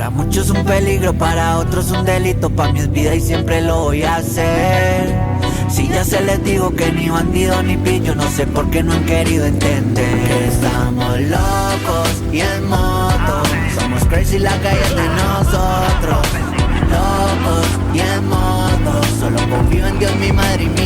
Para muchos un peligro, para otros un delito. Pa' mí es vida y siempre lo voy a hacer. Si ya se les digo que ni bandido ni pillo, no sé por qué no han querido entender que estamos locos y en moto. Somos crazy, la calle es de nosotros. Locos y en moto. Solo confío en Dios, mi madre y mi